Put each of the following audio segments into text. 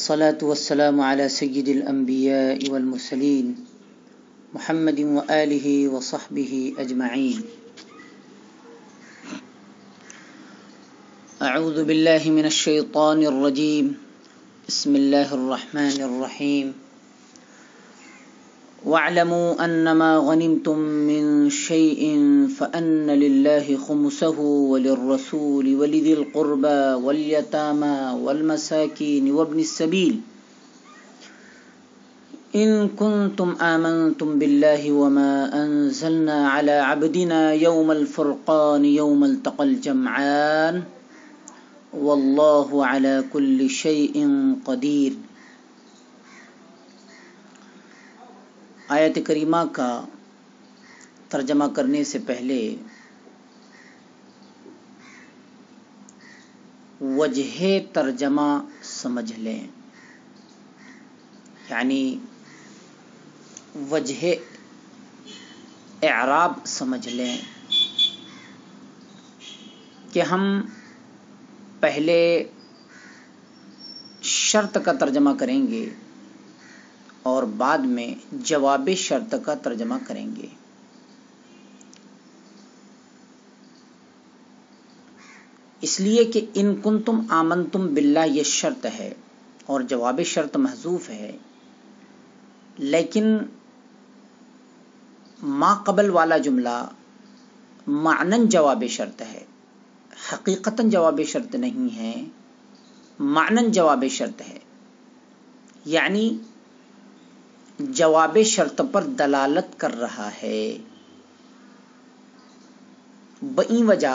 والصلاة والسلام على سيد الأنبياء والمرسلين محمد وآله وصحبه أجمعين. أعوذ بالله من الشيطان الرجيم. بسم الله الرحمن الرحيم. واعلموا أنما غنمتم من شيء فأن لله خمسه وللرسول ولذي القربى واليتامى والمساكين وابن السبيل إن كنتم آمنتم بالله وما أنزلنا على عبدنا يوم الفرقان يوم التقى الجمعان والله على كل شيء قدير. آیت کریمہ کا ترجمہ کرنے سے پہلے وجہ ترجمہ سمجھ لیں، یعنی وجہ اعراب سمجھ لیں کہ ہم پہلے شرط کا ترجمہ کریں گے اور بعد میں جواب شرط کا ترجمہ کریں گے. اس لیے کہ ان کنتم آمنتم باللہ یہ شرط ہے اور جواب شرط محذوف ہے، لیکن ما قبل والا جملہ معنن جواب شرط ہے، حقیقتاً جواب شرط نہیں ہے، معنن جواب شرط ہے، یعنی جواب شرط پر دلالت کر رہا ہے. بئی وجہ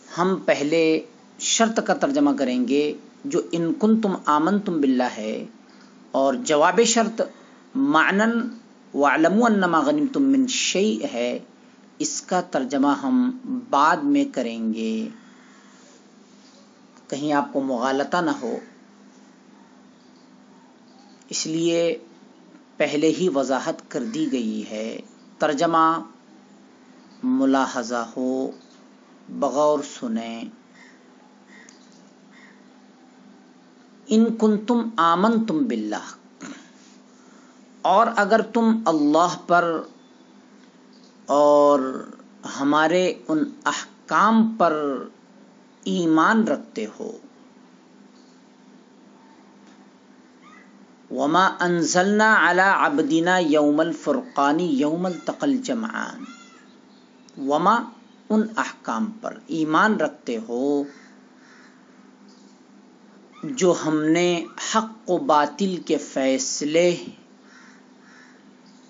ہم پہلے شرط کا ترجمہ کریں گے جو ان کنتم آمنتم باللہ ہے، اور جواب شرط معنن وَاعْلَمُوا أَنَّمَا غَنِمْتُم مِّن شَيْءٍ ہے، اس کا ترجمہ ہم بعد میں کریں گے، کہیں آپ کو مغالطہ نہ ہو، اس لیے پہلے ہی وضاحت کر دی گئی ہے. ترجمہ ملاحظہ ہو، بغور سنیں. ان کنتم آمنتم باللہ، اور اگر تم اللہ پر اور ہمارے ان احکام پر ایمان رکھتے ہو، وما انزلنا علی عبدنا یوم الفرقان یوم التقى الجمعان، وما ان احکام پر ایمان رکھتے ہو جو ہم نے حق و باطل کے فیصلے،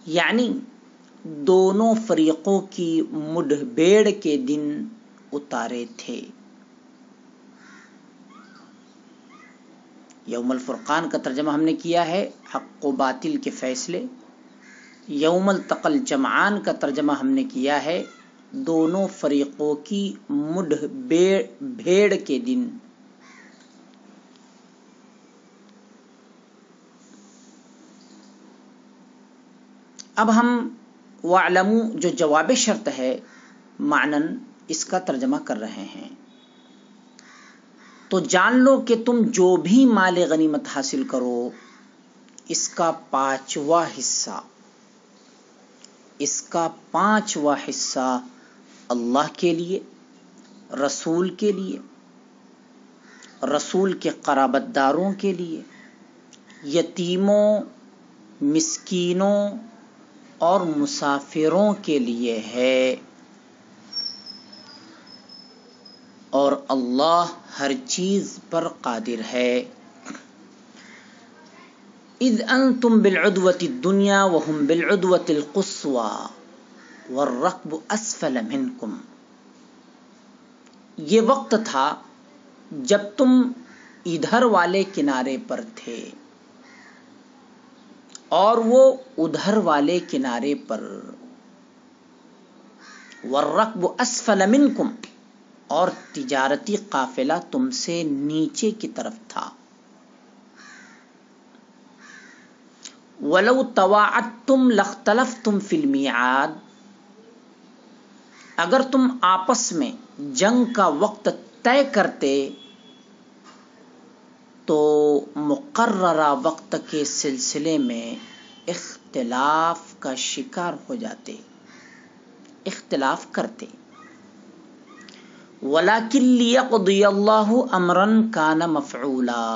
یعنی دونوں فریقوں کی مڈبھیڑ کے دن اتارے تھے. یوم الفرقان کا ترجمہ ہم نے کیا ہے حق و باطل کے فیصلے، یوم التقى الجمعان کا ترجمہ ہم نے کیا ہے دونوں فریقوں کی مڈبھیڑ کے دن. اب ہم وَاعْلَمُوا جو جواب شرط ہے معنن اس کا ترجمہ کر رہے ہیں. تو جان لو کہ تم جو بھی مال غنیمت حاصل کرو اس کا پانچواں حصہ اللہ کے لیے، رسول کے لیے، رسول کے قرابت داروں کے لیے، یتیموں، مسکینوں اور مسافروں کے لیے ہے، اور اللہ ہر چیز پر قادر ہے. اذ انتم بالعدوۃ الدنیا وهم بالعدوۃ القصوى والركب اسفل منکم، یہ وقت تھا جب تم ادھر والے کنارے پر تھے اور وہ ادھر والے کنارے پر، والركب اسفل منکم، اور تجارتی قافلہ تم سے نیچے کی طرف تھا. وَلَوْ تَوَاعَدْتُمْ لَاخْتَلَفْتُمْ فِي الْمِيعَادِ، اگر تم آپس میں جنگ کا وقت طے کرتے تو مقررہ وقت کے سلسلے میں اختلاف کا شکار ہو جاتے، اختلاف کرتے۔ وَلَكِنْ لِيَقْضِيَ اللَّهُ أَمْرًا كَانَ مَفْعُولًا،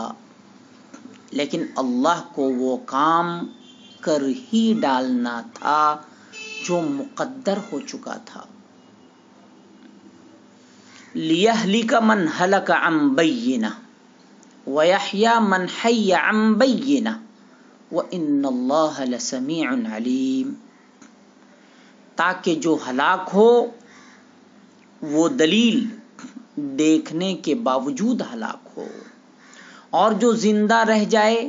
لیکن اللہ کو وہ کام کر ہی ڈالنا تھا جو مقدر ہو چکا تھا۔ لِيَهْلِكَ مَنْ هَلَكَ عَنْ بَيِّنَةٍ وَيَحْيَى مَنْ حَيَّ عَنْ بَيِّنَةٍ وَإِنَّ اللَّهَ لَسَمِيعٌ عَلِيمٌ، تاکہ جو ہلاک ہو وہ دلیل دیکھنے کے باوجود ہلاک ہو، اور جو زندہ رہ جائے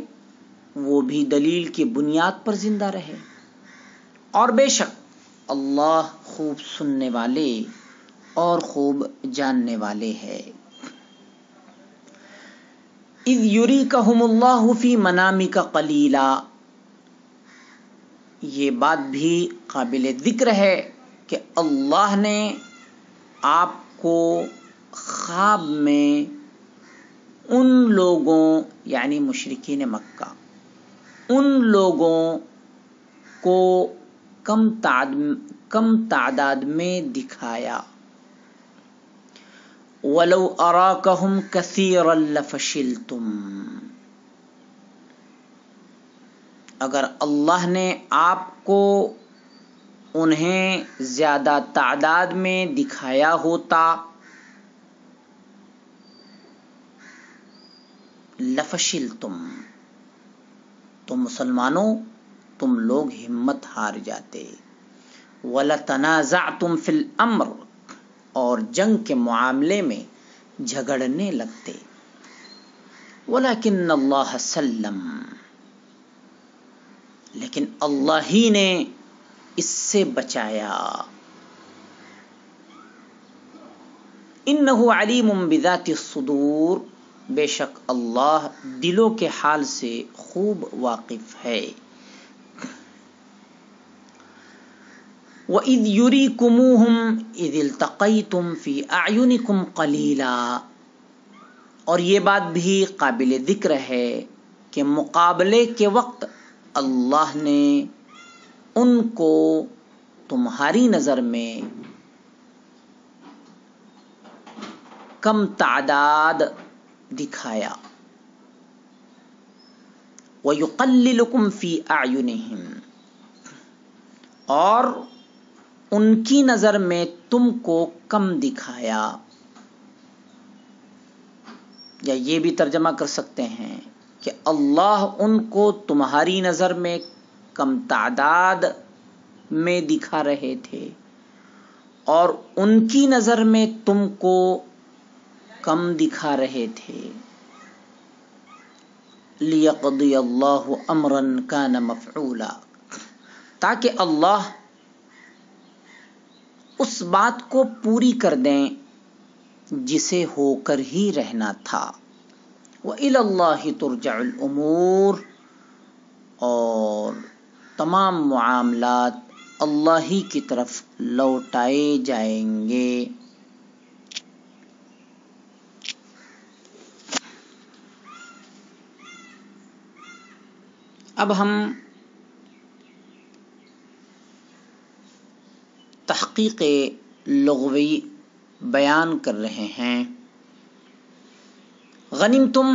وہ بھی دلیل کی بنیاد پر زندہ رہے، اور بے شک اللہ خوب سننے والے اور خوب جاننے والے ہے۔ اذ یریکہم اللہ فی منامک قلیلا، یہ بات بھی قابل ذکر ہے کہ اللہ نے آپ کو خواب میں ان لوگوں یعنی مشرکین مکہ، ان لوگوں کو کم تعداد میں دکھایا۔ وَلَوْ أَرَاكَهُمْ كَثِيرًا لَفَشِلْتُمْ، اگر اللہ نے آپ کو انہیں زیادہ تعداد میں دکھایا ہوتا، لفشلتم، تو مسلمانوں تم لوگ ہمت ہار جاتے، وَلَتَنَازَعْتُمْ فِي الْأَمْرِ، اور جنگ کے معاملے میں جھگڑنے لگتے، وَلَكِنَّ اللَّهَ سَلَّمَ، لیکن اللہ ہی نے اس سے بچایا۔ انہ علیم بذات الصدور، بے شک اللہ دلوں کے حال سے خوب واقف ہے۔ وَإِذْ يُرِيكُمُوهُمْ إِذِ الْتَقَيْتُمْ فِي أَعْيُنِكُمْ قَلِيلًا، اور یہ بات بھی قابل ذکر ہے کہ مقابلے کے وقت اللہ نے ان کو تمہاری نظر میں کم تعداد دکھایا۔ وَيُقَلِّلُكُمْ فِي أَعْيُنِهِمْ، اور ان کی نظر میں تم کو کم دکھایا، یا یہ بھی ترجمہ کر سکتے ہیں کہ اللہ ان کو تمہاری نظر میں کم تعداد میں دکھا رہے تھے، اور ان کی نظر میں تم کو کم دکھا رہے تھے۔ لِيَقْضِيَ اللَّهُ أَمْرًا كَانَ مَفْعُولًا، تاکہ اللہ اس بات کو پوری کر دیں جسے ہو کر ہی رہنا تھا۔ وَإِلَى اللَّهِ تُرْجَعُ الْأُمُورُ، اور تمام معاملات اللہ ہی کی طرف لوٹائے جائیں گے۔ اب ہم تحقیق لغوی بیان کر رہے ہیں۔ غنمتم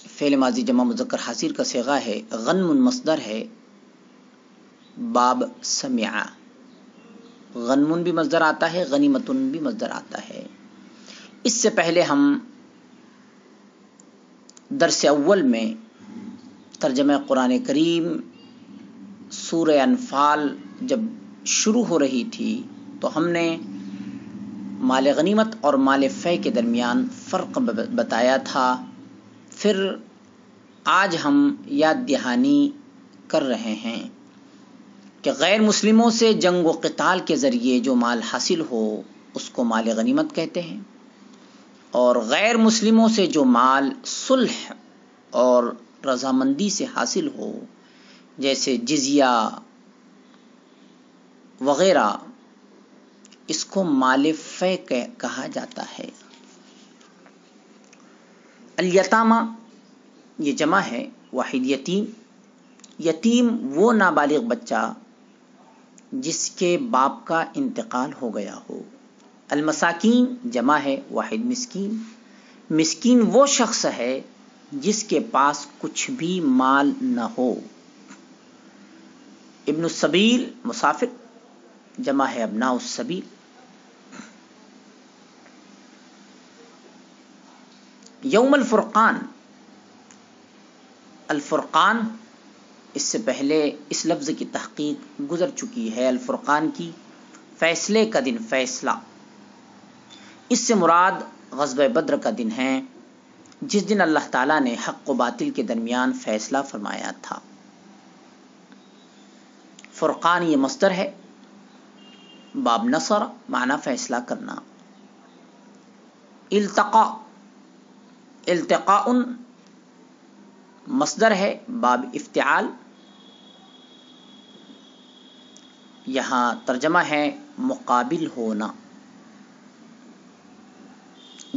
فعل ماضی جمع مذکر حاضر کا صیغہ ہے، غنم مصدر ہے، باب سمع، غنم بھی مصدر آتا ہے، غنیمتن بھی مصدر آتا ہے۔ اس سے پہلے ہم درس اول میں ترجمہ قرآن کریم سورہ انفال جب شروع ہو رہی تھی تو ہم نے مال غنیمت اور مال فے کے درمیان فرق بتایا تھا۔ پھر آج ہم یاد دہانی کر رہے ہیں کہ غیر مسلموں سے جنگ و قتال کے ذریعے جو مال حاصل ہو اس کو مال غنیمت کہتے ہیں، اور غیر مسلموں سے جو مال صلح اور رضامندی سے حاصل ہو جیسے جزیہ وغیرہ، اس کو مال فے کہا جاتا ہے۔ الیتامہ یہ جمع ہے واحد یتیم. یتیم وہ نابالغ بچہ جس کے باپ کا انتقال ہو گیا ہو. المساکین جمع ہے واحد مسکین. مسکین وہ شخص ہے جس کے پاس کچھ بھی مال نہ ہو. ابن السبیل مسافر جمع ہے ابناء السبیل. یوم الفرقان. الفرقان اس سے پہلے اس لفظ کی تحقیق گزر چکی ہے. الفرقان کی فیصلے کا دن، فیصلہ. اس سے مراد غزوہ بدر کا دن ہے جس دن اللہ تعالیٰ نے حق و باطل کے درمیان فیصلہ فرمایا تھا. فرقان یہ مصدر ہے، باب نصر معنی فیصلہ کرنا. التقا، التقاء مصدر ہے، باب افتعال. یہاں ترجمہ ہے مقابل ہونا.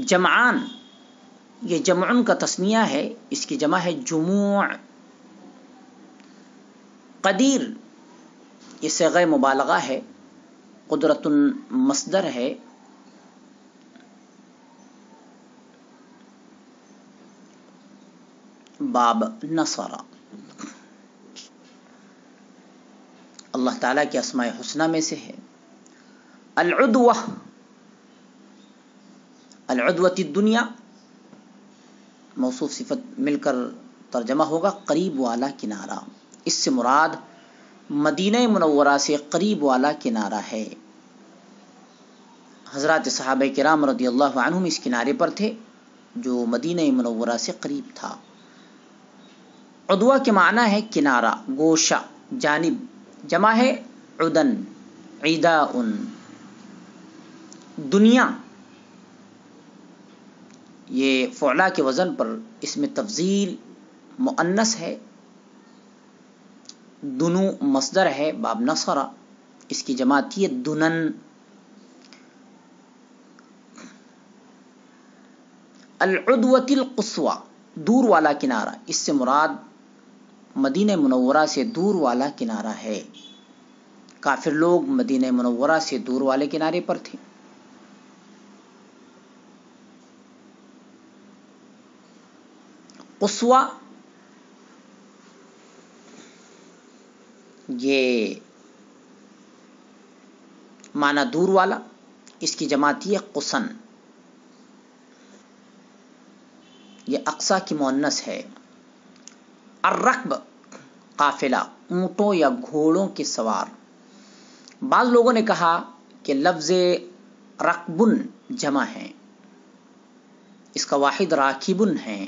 جمعان یہ جمعن کا تثنیہ ہے، اس کی جمع ہے جموع. قدیر یہ صیغہ مبالغہ ہے. قدرت مصدر ہے، باب نصر. اللہ تعالیٰ کے اسماء حسنہ میں سے ہے. العدوہ، العدوۃ الدنیا موصوف صفت مل کر ترجمہ ہوگا قریب والا کنارہ. اس سے مراد مدینہ منورہ سے قریب والا کنارہ ہے. حضرات صحابہ کرام رضی اللہ عنہم اس کنارے پر تھے جو مدینہ منورہ سے قریب تھا. عدوہ کے معنی ہے کنارہ، گوشہ، جانب. جمع ہے عدن، عداء. دنیا یہ فعلا کے وزن پر اسم تفضیل مؤنث ہے. دنو مصدر ہے، باب نصر. اس کی جمع تھی دنن. العدوۃ القصویٰ دور والا کنارہ. اس سے مراد مدینہ منورہ سے دور والا کنارہ ہے. کافر لوگ مدینہ منورہ سے دور والے کنارے پر تھے. قصویٰ یہ معنی دور والا. اس کی جمع تھی قصن. یہ اقصا کی مؤنث ہے. الرکب قافلہ، اونٹوں یا گھوڑوں کے سوار. بعض لوگوں نے کہا کہ لفظ رکبن جمع ہے، اس کا واحد راکبن ہے.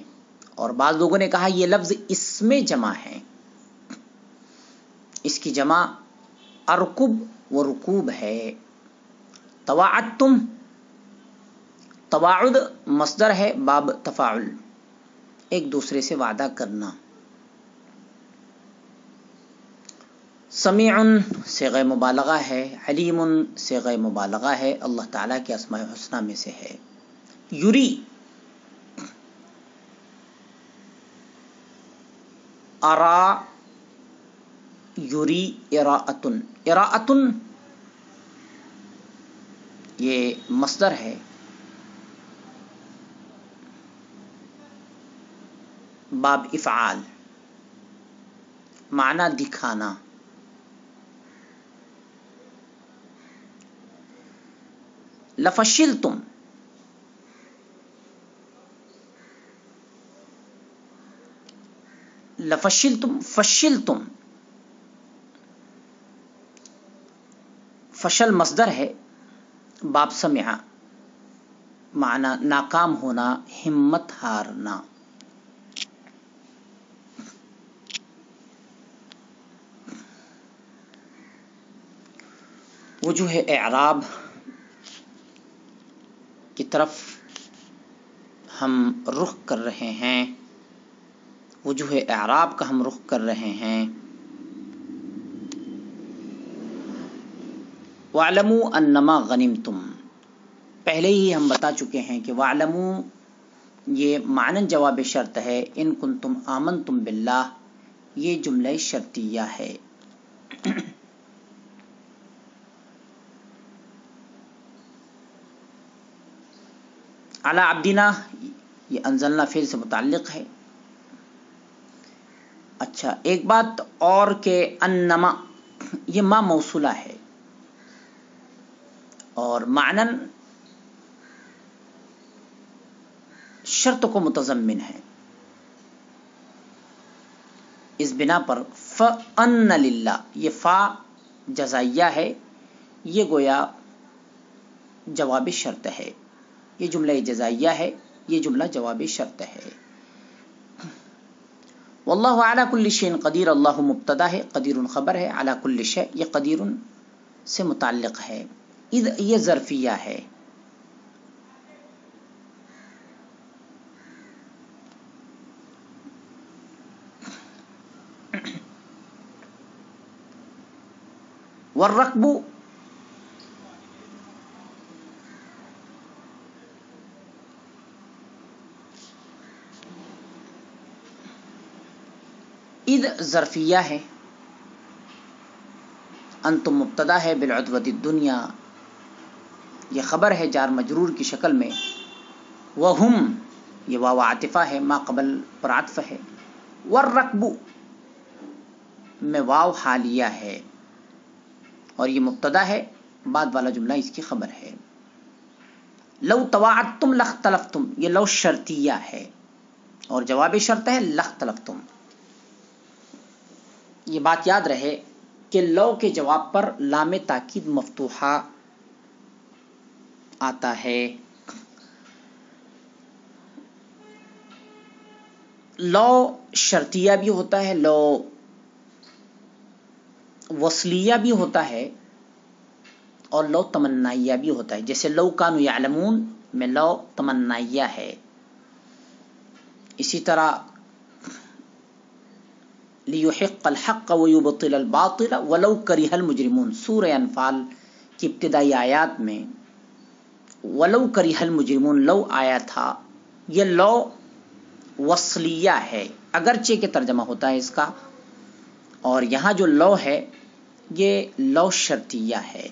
اور بعض لوگوں نے کہا یہ لفظ اس میں جمع ہے، اس کی جمع ارکب و رکوب ہے. تواعدتم، تواعد مصدر ہے، باب تفاعل، ایک دوسرے سے وعدہ کرنا. سمیع صیغہ مبالغہ ہے، علیم صیغہ مبالغہ ہے. اللہ تعالیٰ کے اسماء حسنہ میں سے ہے. یری، ارا، یری، اراءتن. اراءتن یہ مصدر ہے، باب افعال، معنی دکھانا. لفشلتم، لفشلتم، فشلتم. فشل مصدر ہے، باب سمع، معنی ناکام ہونا، ہمت ہارنا. وجوہ اعراب کی طرف ہم رخ کر رہے ہیں، وجوہ اعراب کا ہم رخ کر رہے ہیں. وَاعْلَمُوا أَنَّمَا غَنِمْتُمْ، پہلے ہی ہم بتا چکے ہیں کہ وَاعْلَمُوا یہ معنن جواب شرط ہے، ان کنتم آمنتم باللہ یہ جملہ شرطیہ ہے۔ علی عبدنا یہ انزلنا فعل سے متعلق ہے۔ اچھا ایک بات اور کہ انما یہ ما موصولہ ہے اور معنن شرط کو متضمن ہے، اس بنا پر فَأَنَّ لِلَّهِ یہ فا جزائیہ ہے، یہ گویا جواب شرط ہے، یہ جملہ جزائیہ ہے، یہ جملہ جواب شرط ہے۔ واللہ علی کل شیء قدیر، اللہ مبتدا ہے، قدیر خبر ہے، علی کل شیء یہ قدیر سے متعلق ہے، اذ یہ ظرفیہ ہے۔ والرکب اذ ظرفیہ ہے، انتم مبتدا ہے، بالعدوۃ الدنیا یہ خبر ہے جار مجرور کی شکل میں، وہم یہ واو عاطفہ ہے، ما قبل پر عطف ہے، والرکب میں واو حالیہ ہے اور یہ مبتدا ہے، بعد والا جملہ اس کی خبر ہے۔ لو تواعدتم لاختلفتم یہ لو شرطیہ ہے اور جواب شرط ہے لاختلفتم۔ یہ بات یاد رہے کہ لو کے جواب پر لام تاکید مفتوحہ آتا ہے۔ لو شرطیہ بھی ہوتا ہے، لو وصلیہ بھی ہوتا ہے اور لو تمنائیہ بھی ہوتا ہے، جیسے لو کانوا یعلمون میں لو تمنائیہ ہے۔ اسی طرح لیحق الحق ویبطل الباطل ولو کرہ المجرمون سورہ انفال کی ابتدائی آیات میں ولو کرہ المجرمون لو آیا تھا، یہ لو وصلیہ ہے اگرچہ کہ ترجمہ ہوتا ہے اس کا، اور یہاں جو لو ہے یہ لو شرطیہ ہے۔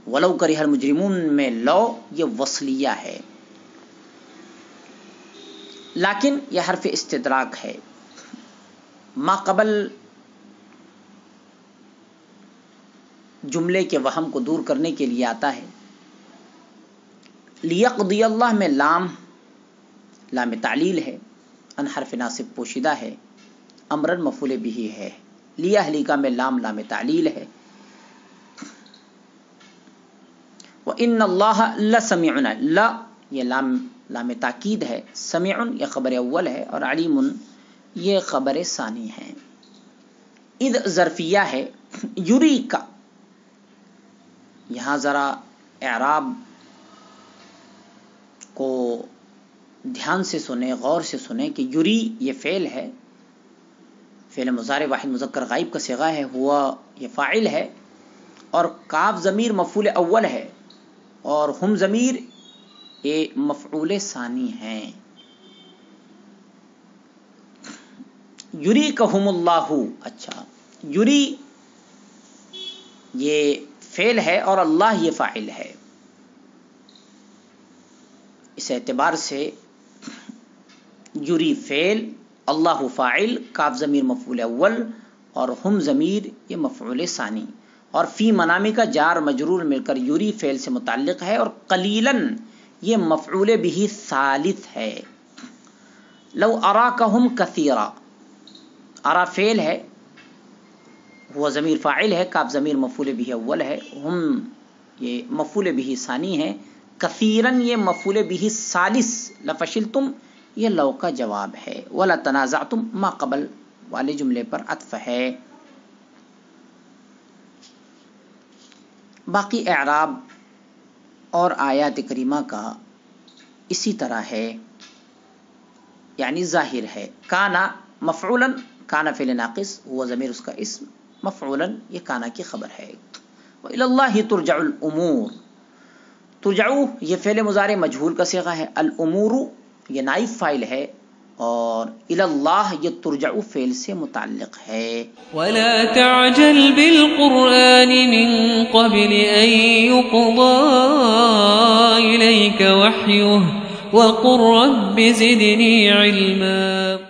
ولو کرہ المجرمون میں لو یہ وصلیہ ہے، لیکن یہ حرف استدراک ہے، ما قبل جملے کے وہم کو دور کرنے کے لیے آتا ہے۔ لیقضی اللہ میں لام تعلیل ہے، ان حرف ناصب پوشیدہ ہے، امرن مفعول بھی ہے۔ لیہلکا میں لام تعلیل ہے۔ وَإِنَّ اللَّهَ لَسَمِيعٌ لا یہ لام تاکید ہے، سمیع یہ خبر اول ہے اور علیم یہ خبر ثانی ہے۔ اذ ظرفیہ ہے، یری کا یہاں ذرا اعراب کو دھیان سے سنیں، غور سے سنیں کہ یری یہ فعل ہے، فعل مضارع واحد مذکر غائب کا صیغہ ہے، ہوا یہ فاعل ہے اور کاف ضمیر مفعول اول ہے اور ہم ضمیر یہ مفعول ثانی ہیں۔ یریکہم اللہ، اچھا یری یہ فعل ہے اور اللہ یہ فاعل ہے، اس اعتبار سے یری فعل، اللہ فاعل، کاف ضمیر مفعول اول اور ہم ضمیر یہ مفعول ثانی، اور فی منامی کا جار مجرور مل کر یری فعل سے متعلق ہے اور قلیلاً یہ مفعول بھی ثالث ہے۔ لو اراکہم کثیرا، ارا فعل ہے، وہ ضمیر فاعل ہے، کاف ضمیر مفعول بھی اول ہے، ہم یہ مفعول بھی ثانی ہے، کثیراً یہ مفعول بھی ثالث، لفشلتم یہ لو کا جواب ہے، ولا تنازعتم ما قبل والے جملے پر عطف ہے۔ باقی اعراب اور آیات کریمہ کا اسی طرح ہے، یعنی ظاہر ہے۔ کانا مفعولا، کانا فعل ناقص، ہوا ضمیر اس کا اسم، مفعولا یہ کانا کی خبر ہے۔ وَإِلَى اللَّهِ تُرْجَعُ الْأُمُورُ، ترجعو یہ فعل مضارع مجہول کا صیغہ ہے، الامور یہ نائب فاعل ہے، اور الاللہ یہ ترجع فعل سے متعلق ہے۔ ولا تعجل بالقرآن من قبل أن يقضى إليك وحيه وقل رب زدني علما۔